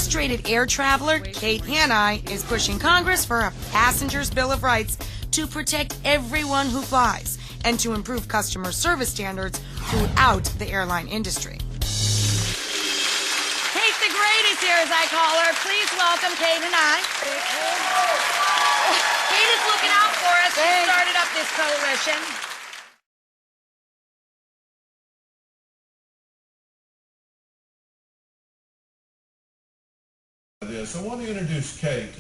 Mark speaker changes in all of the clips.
Speaker 1: frustrated air traveler, Kate Hanni, is pushing Congress for a passenger's Bill of Rights to protect everyone who flies and to improve customer service standards throughout the airline industry. Kate the Great is here, as I call her. Please welcome Kate Hanni. Kate is looking out for us. She started up this coalition.
Speaker 2: I want to introduce Kate.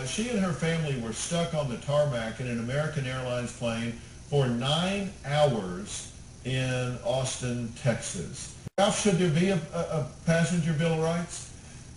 Speaker 2: She and her family were stuck on the tarmac in an American Airlines plane for 9 hours in Austin, Texas. Ralph, should there be a passenger Bill of Rights?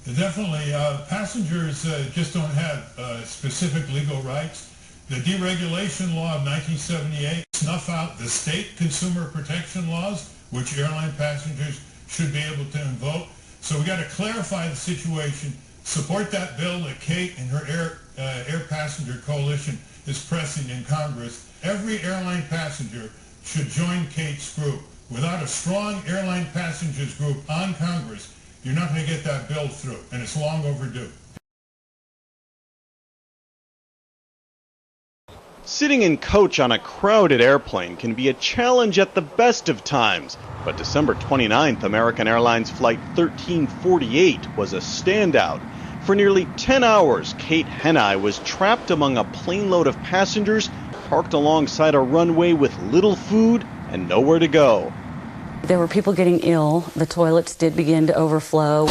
Speaker 3: Definitely. Passengers just don't have specific legal rights. The deregulation law of 1978 snuff out the state consumer protection laws, which airline passengers should be able to invoke. So we got to clarify the situation. Support that bill that Kate and her Air Passenger Coalition is pressing in Congress. Every airline passenger should join Kate's group. Without a strong airline passengers group on Congress, you're not going to get that bill through, and it's long overdue.
Speaker 4: Sitting in coach on a crowded airplane can be a challenge at the best of times, but December 29th, American Airlines Flight 1348 was a standout. For nearly 10 hours, Kate Hanni was trapped among a plane load of passengers parked alongside a runway with little food and nowhere to go.
Speaker 5: There were people getting ill. The toilets did begin to overflow.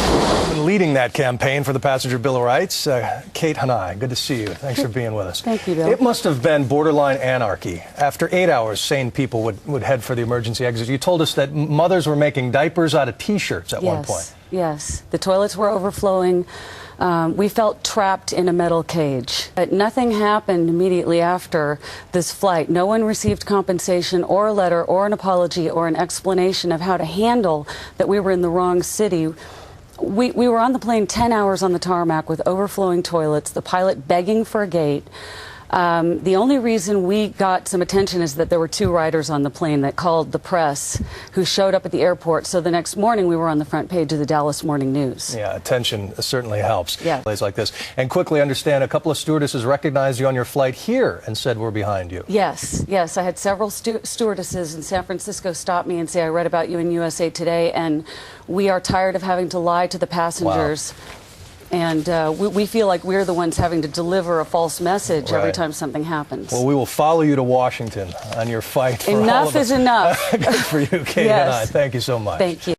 Speaker 6: Leading that campaign for the Passenger Bill of Rights, Kate Hanni, good to see you. Thanks for being with us.
Speaker 5: Thank you, Bill.
Speaker 6: It must have been borderline anarchy. After 8 hours, sane people would head for the emergency exit. You told us that mothers were making diapers out of T-shirts at one point.
Speaker 5: Yes, the toilets were overflowing. We felt trapped in a metal cage. But nothing happened immediately after this flight. No one received compensation or a letter or an apology or an explanation of how to handle that we were in the wrong city. We were on the plane 10 hours on the tarmac with overflowing toilets, the pilot begging for a gate. The only reason we got some attention is that there were 2 riders on the plane that called the press who showed up at the airport. So the next morning we were on the front page of the Dallas Morning News.
Speaker 6: Yeah, attention certainly helps.
Speaker 5: Yeah.
Speaker 6: Plays like this. And quickly understand, a couple of stewardesses recognized you on your flight here and said we're behind you.
Speaker 5: Yes, yes. I had several stewardesses in San Francisco stop me and say, I read about you in USA Today, and we are tired of having to lie to the passengers.
Speaker 6: Wow. And
Speaker 5: we feel like we're the ones having to deliver a false message every time something happens.
Speaker 6: Well, we will follow you to Washington on your fight for
Speaker 5: enough
Speaker 6: all of us.
Speaker 5: Is enough.
Speaker 6: Good for you, Kate Hanni. Thank you so much.
Speaker 5: Thank you.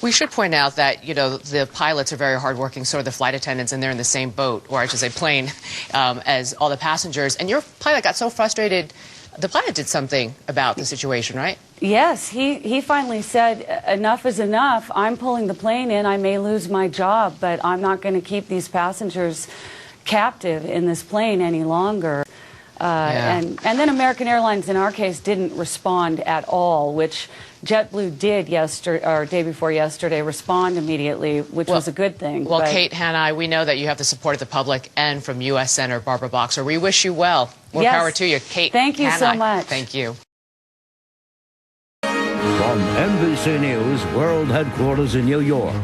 Speaker 7: We should point out that, the pilots are very hardworking, so are the flight attendants, and they're in the same boat, or I should say plane, as all the passengers. And your pilot got so frustrated, the pilot did something about the situation, right?
Speaker 5: Yes, he finally said, enough is enough. I'm pulling the plane in. I may lose my job, but I'm not going to keep these passengers captive in this plane any longer. And then American Airlines, in our case, didn't respond at all, which JetBlue did day before yesterday, respond immediately, which was a good thing.
Speaker 7: Well, Kate Hanni, we know that you have the support of the public and from U.S. Senator Barbara Boxer. We wish you well. More power to you, Kate.
Speaker 5: Thank you so much.
Speaker 7: Thank you.
Speaker 8: From NBC News World Headquarters in New York,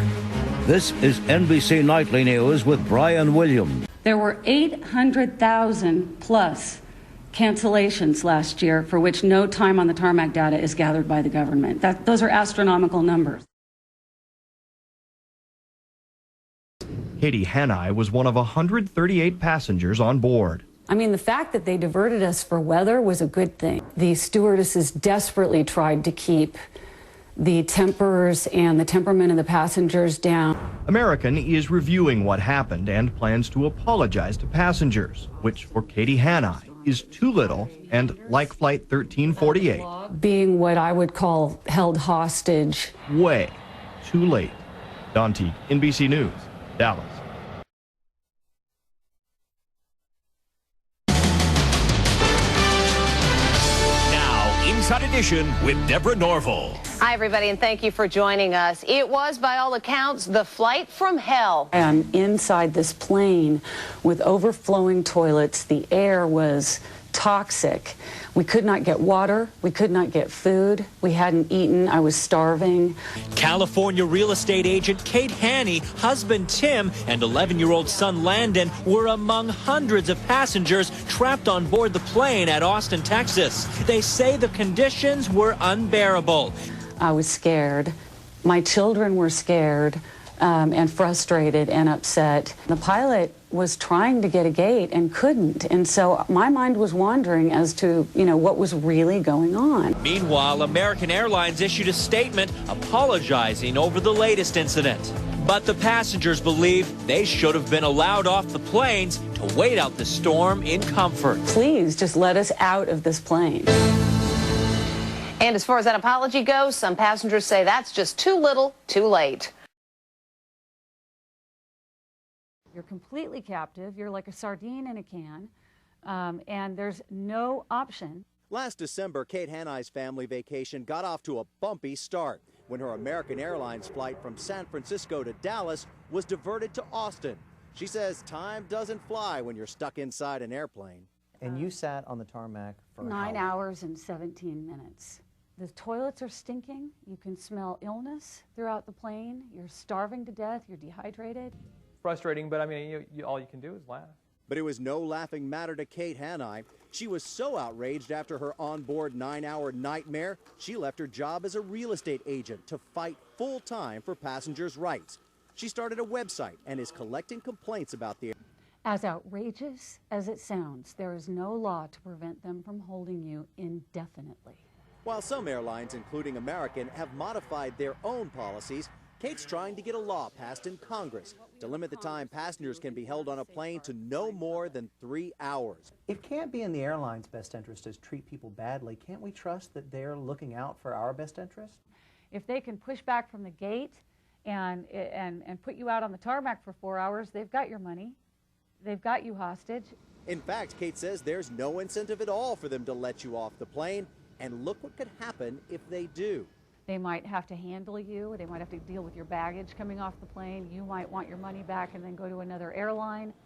Speaker 8: this is NBC Nightly News with Brian Williams.
Speaker 5: There were 800,000 plus cancellations last year for which no time on the tarmac data is gathered by the government. Those are astronomical numbers.
Speaker 9: Katie Hanni was one of 138 passengers on board.
Speaker 5: I mean, the fact that they diverted us for weather was a good thing. The stewardesses desperately tried to keep the tempers and the temperament of the passengers down.
Speaker 9: American is reviewing what happened and plans to apologize to passengers, which for Katie Hanni is too little and, like Flight 1348,
Speaker 5: being what I would call held hostage.
Speaker 9: Way too late. Don Teague, NBC News, Dallas.
Speaker 10: Inside Edition with Deborah Norville.
Speaker 11: Hi, everybody, and thank you for joining us. It was, by all accounts, the flight from hell.
Speaker 5: I'm inside this plane with overflowing toilets. The air was toxic. We could not get water. We could not get food. We hadn't eaten. I was starving.
Speaker 12: California real estate agent Kate Hanni, husband Tim, and 11-year-old son Landon were among hundreds of passengers trapped on board the plane at Austin, Texas. They say the conditions were unbearable.
Speaker 5: I was scared. My children were scared and frustrated and upset. The pilot was trying to get a gate and couldn't, and so my mind was wandering as to, what was really going on.
Speaker 12: Meanwhile, American Airlines issued a statement apologizing over the latest incident. But the passengers believe they should have been allowed off the planes to wait out the storm in comfort.
Speaker 5: Please just let us out of this plane.
Speaker 11: And as far as that apology goes, some passengers say that's just too little, too late.
Speaker 5: You're completely captive. You're like a sardine in a can, and there's no option.
Speaker 13: Last December, Kate Hanni's family vacation got off to a bumpy start when her American Airlines flight from San Francisco to Dallas was diverted to Austin. She says time doesn't fly when you're stuck inside an airplane.
Speaker 14: And you sat on the tarmac for
Speaker 5: 9 hours and 17 minutes. The toilets are stinking. You can smell illness throughout the plane. You're starving to death. You're dehydrated.
Speaker 6: Frustrating, but I mean, all you can do is laugh.
Speaker 13: But it was no laughing matter to Kate Hanni. She was so outraged after her onboard 9-hour nightmare, she left her job as a real estate agent to fight full-time for passengers' rights. She started a website and is collecting complaints about the...
Speaker 5: As outrageous as it sounds, there is no law to prevent them from holding you indefinitely.
Speaker 13: While some airlines, including American, have modified their own policies, Kate's trying to get a law passed in Congress to limit the time passengers can be held on a plane to no more than 3 hours.
Speaker 14: It can't be in the airline's best interest to treat people badly. Can't we trust that they're looking out for our best interest?
Speaker 5: If they can push back from the gate and put you out on the tarmac for 4 hours, they've got your money. They've got you hostage.
Speaker 13: In fact, Kate says there's no incentive at all for them to let you off the plane. And look what could happen if they do.
Speaker 5: They might have to handle you. They might have to deal with your baggage coming off the plane. You might want your money back and then go to another airline.